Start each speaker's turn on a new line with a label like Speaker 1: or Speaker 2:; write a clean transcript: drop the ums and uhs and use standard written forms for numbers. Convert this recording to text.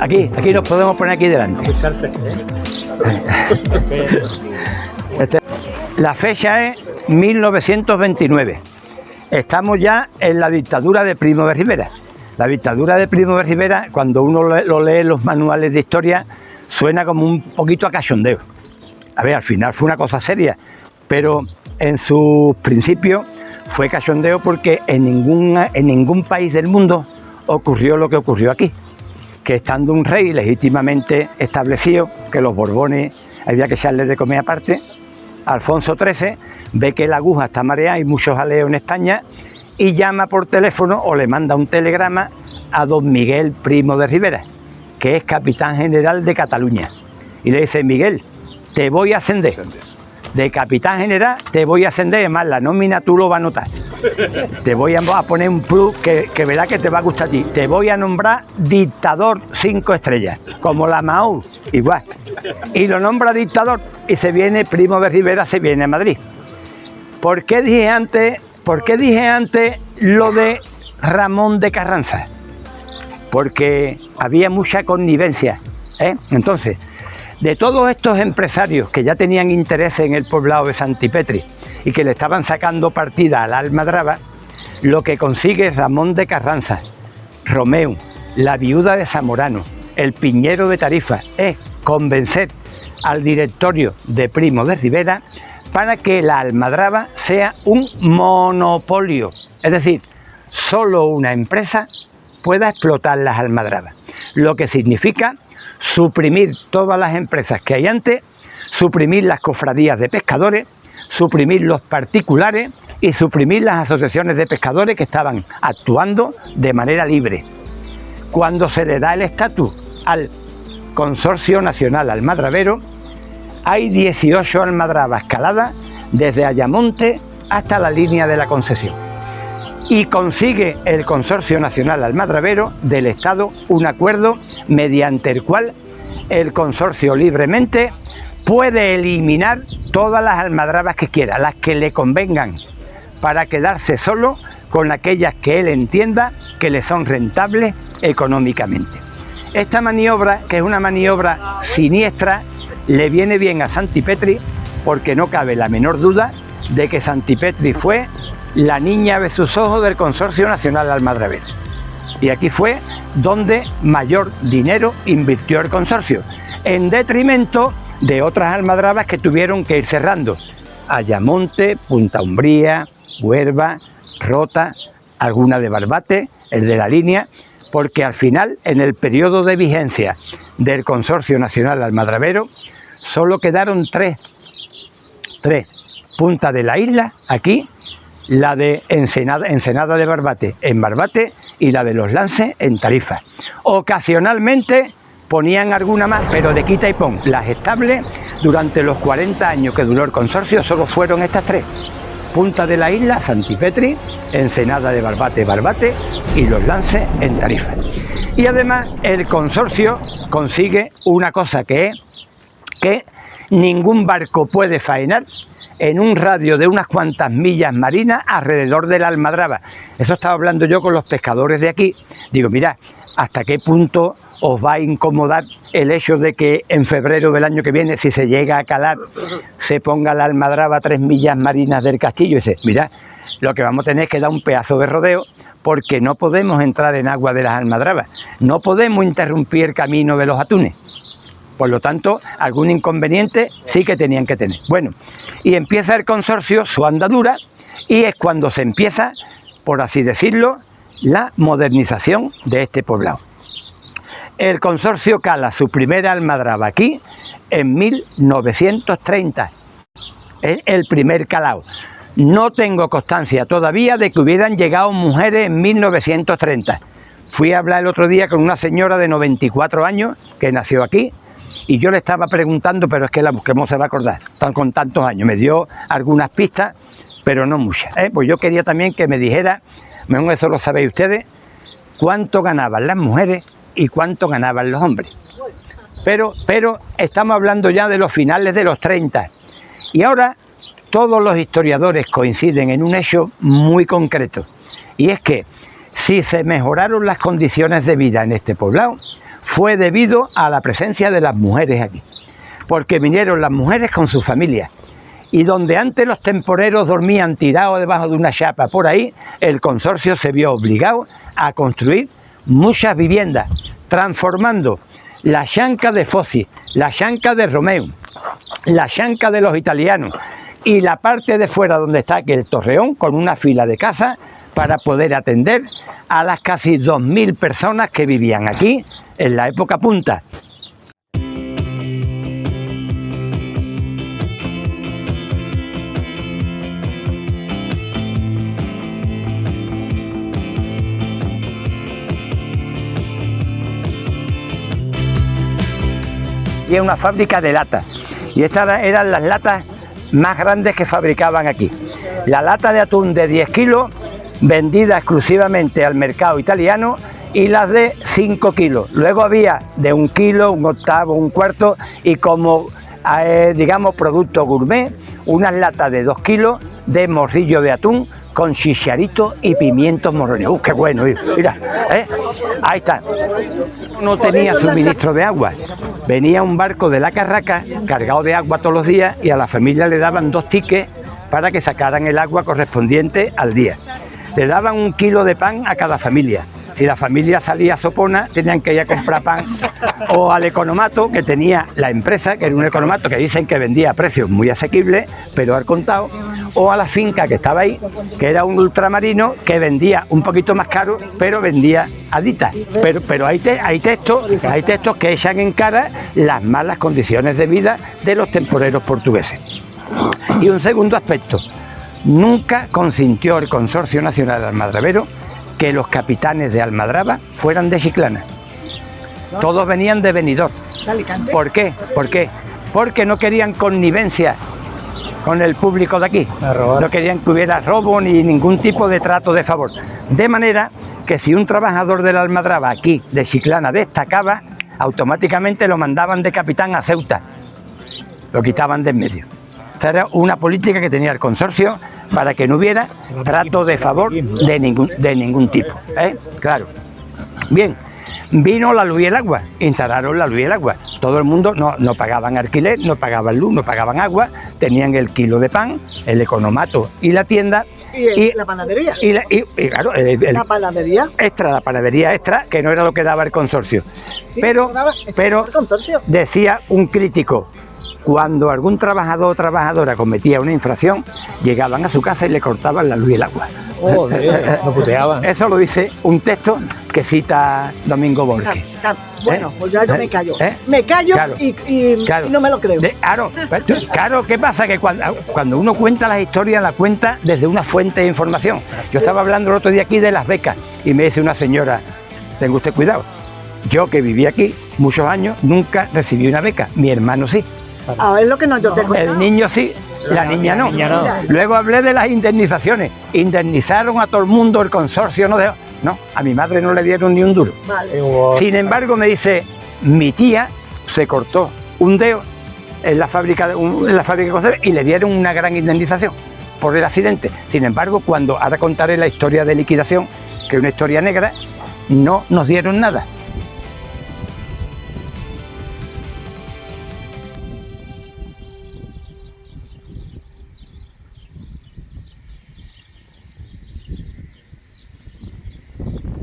Speaker 1: Aquí nos podemos poner aquí delante. La fecha es 1929. Estamos ya en la dictadura de Primo de Rivera. La dictadura de Primo de Rivera, cuando uno lo lee en los manuales de historia, suena como un poquito a cachondeo. A ver, al final fue una cosa seria, pero en sus principios fue cachondeo porque en ningún país del mundo ocurrió lo que ocurrió aquí. Que estando un rey legítimamente establecido, que los Borbones había que echarles de comer aparte, Alfonso XIII ve que la aguja está mareada y muchos jaleos en España y llama por teléfono o le manda un telegrama a don Miguel Primo de Rivera, que es capitán general de Cataluña. Y le dice: Miguel, te voy a ascender. De capitán general te voy a ascender, además la nómina tú lo vas a notar. Te voy a poner un plus que verá que te va a gustar a ti. Te voy a nombrar dictador 5 estrellas, como la Mao, igual. Y lo nombra dictador y se viene Primo de Rivera, se viene a Madrid. ¿Por qué dije antes lo de Ramón de Carranza? Porque había mucha connivencia, ¿eh? Entonces, de todos estos empresarios que ya tenían interés en el poblado de Santipetri y que le estaban sacando partida a la Almadraba, lo que consigue Ramón de Carranza, Romeu, la viuda de Zamorano, el Piñero de Tarifa, es convencer al directorio de Primo de Rivera para que la Almadraba sea un monopolio, es decir, solo una empresa pueda explotar las almadrabas, lo que significa suprimir todas las empresas que hay antes, suprimir las cofradías de pescadores, suprimir los particulares y suprimir las asociaciones de pescadores que estaban actuando de manera libre. Cuando se le da el estatus al Consorcio Nacional Almadravero, hay 18 almadrabas caladas desde Ayamonte hasta la línea de la Concesión. Y consigue el Consorcio Nacional Almadravero del Estado un acuerdo mediante el cual el consorcio libremente puede eliminar todas las almadrabas que quiera, las que le convengan, para quedarse solo con aquellas que él entienda que le son rentables económicamente. Esta maniobra, que es una maniobra siniestra, le viene bien a Santipetri porque no cabe la menor duda de que Santipetri fue la niña de sus ojos del Consorcio Nacional Almadravero. Y aquí fue donde mayor dinero invirtió el consorcio, en detrimento de otras almadrabas que tuvieron que ir cerrando. Ayamonte, Punta Umbría, Huelva, Rota, alguna de Barbate, el de la línea, porque al final, en el periodo de vigencia del Consorcio Nacional Almadravero, solo quedaron tres. Punta de la Isla, aquí, la de Ensenada de Barbate en Barbate y la de los Lances en Tarifa. Ocasionalmente ponían alguna más, pero de quita y pon. Las estables, durante los 40 años que duró el consorcio, solo fueron estas tres. Punta de la Isla, Santipetri, Ensenada de Barbate, Barbate y los Lances en Tarifa. Y además el consorcio consigue una cosa que es que ningún barco puede faenar en un radio de unas cuantas millas marinas alrededor de la Almadraba. Eso estaba hablando yo con los pescadores de aquí. Digo, mirad, ¿hasta qué punto os va a incomodar el hecho de que en febrero del año que viene, si se llega a calar, se ponga la Almadraba a 3 millas marinas del castillo? Y dice, mirad, lo que vamos a tener es que dar un pedazo de rodeo porque no podemos entrar en agua de las Almadrabas, no podemos interrumpir el camino de los atunes. Por lo tanto, algún inconveniente sí que tenían que tener. Bueno, y empieza el consorcio su andadura y es cuando se empieza, por así decirlo, la modernización de este poblado. El consorcio cala su primera almadraba aquí en 1930. Es el primer calao. No tengo constancia todavía de que hubieran llegado mujeres en 1930. Fui a hablar el otro día con una señora de 94 años que nació aquí. Y yo le estaba preguntando, pero es que la busquemos se va a acordar, están con tantos años. Me dio algunas pistas, pero no muchas. Pues yo quería también que me dijera, mejor eso lo sabéis ustedes, cuánto ganaban las mujeres y cuánto ganaban los hombres. Pero estamos hablando ya de los finales de los 30. Y ahora todos los historiadores coinciden en un hecho muy concreto. Y es que si se mejoraron las condiciones de vida en este poblado, fue debido a la presencia de las mujeres aquí, porque vinieron las mujeres con sus familias. Y donde antes los temporeros dormían tirados debajo de una chapa por ahí, el consorcio se vio obligado a construir muchas viviendas, transformando la chanca de Fossi, la chanca de Romeu, la chanca de los italianos y la parte de fuera donde está aquí el torreón, con una fila de casas para poder atender a las casi 2000 personas que vivían aquí en la época punta. Y es una fábrica de latas, y estas eran las latas más grandes que fabricaban aquí. La lata de atún de 10 kilos, vendida exclusivamente al mercado italiano, y las de 5 kilos. Luego había de 1 kilo, 1/8, 1/4, y como, digamos, producto gourmet, unas latas de 2 kilos de morrillo de atún con chicharito y pimientos morrones. ¡Qué bueno! Mira, ahí está. No tenía suministro de agua. Venía un barco de la Carraca cargado de agua todos los días y a la familia le daban 2 tickets para que sacaran el agua correspondiente al día. Le daban 1 kilo de pan a cada familia. Si la familia salía sopona, tenían que ir a comprar pan o al economato que tenía la empresa, que era un economato que dicen que vendía a precios muy asequibles, pero al contado, o a la finca que estaba ahí, que era un ultramarino que vendía un poquito más caro, pero vendía aditas. Pero hay textos que echan en cara las malas condiciones de vida de los temporeros portugueses. Y un segundo aspecto, nunca consintió el Consorcio Nacional de Almadraberos que los capitanes de Almadraba fueran de Chiclana. Todos venían de Benidorm. ¿Por qué? Porque no querían connivencia con el público de aquí. No querían que hubiera robo ni ningún tipo de trato de favor. De manera que si un trabajador de la Almadraba aquí, de Chiclana, destacaba, automáticamente lo mandaban de capitán a Ceuta. Lo quitaban de en medio. Esta era una política que tenía el consorcio para que no hubiera trato de favor de ningún tipo. Claro. Bien, vino la luz y el agua, instalaron la luz y el agua. Todo el mundo no pagaban alquiler, no pagaban luz, no pagaban agua, tenían el kilo de pan, el economato y la tienda.
Speaker 2: ¿Y la panadería?
Speaker 1: Y claro,
Speaker 2: ¿La panadería?
Speaker 1: La panadería extra, que no era lo que daba el consorcio.
Speaker 2: Sí,
Speaker 1: pero
Speaker 2: el consorcio.
Speaker 1: Decía un crítico, cuando algún trabajador o trabajadora cometía una infracción, llegaban a su casa y le cortaban la luz y el agua.
Speaker 3: Lo puteaban.
Speaker 1: Eso lo dice un texto que cita Domingo Borges.
Speaker 2: Bueno, pues ya yo me callo. Me callo
Speaker 1: Claro.
Speaker 2: y no me lo creo.
Speaker 1: Claro, ¿qué pasa? Que cuando uno cuenta las historias, la cuenta desde una fuente de información. Yo estaba hablando el otro día aquí de las becas y me dice una señora, tenga usted cuidado, yo que viví aquí muchos años nunca recibí una beca, mi hermano sí.
Speaker 2: A ver lo que no yo te cuento.
Speaker 1: El niño sí, la niña no. Luego hablé de las indemnizaciones. Indemnizaron a todo el mundo, el consorcio no dejó. No, a mi madre no le dieron ni un duro.
Speaker 2: Vale.
Speaker 1: Sin embargo, me dice, mi tía se cortó un dedo en la fábrica de conserva y le dieron una gran indemnización por el accidente. Sin embargo, ahora contaré la historia de liquidación, que es una historia negra, no nos dieron nada.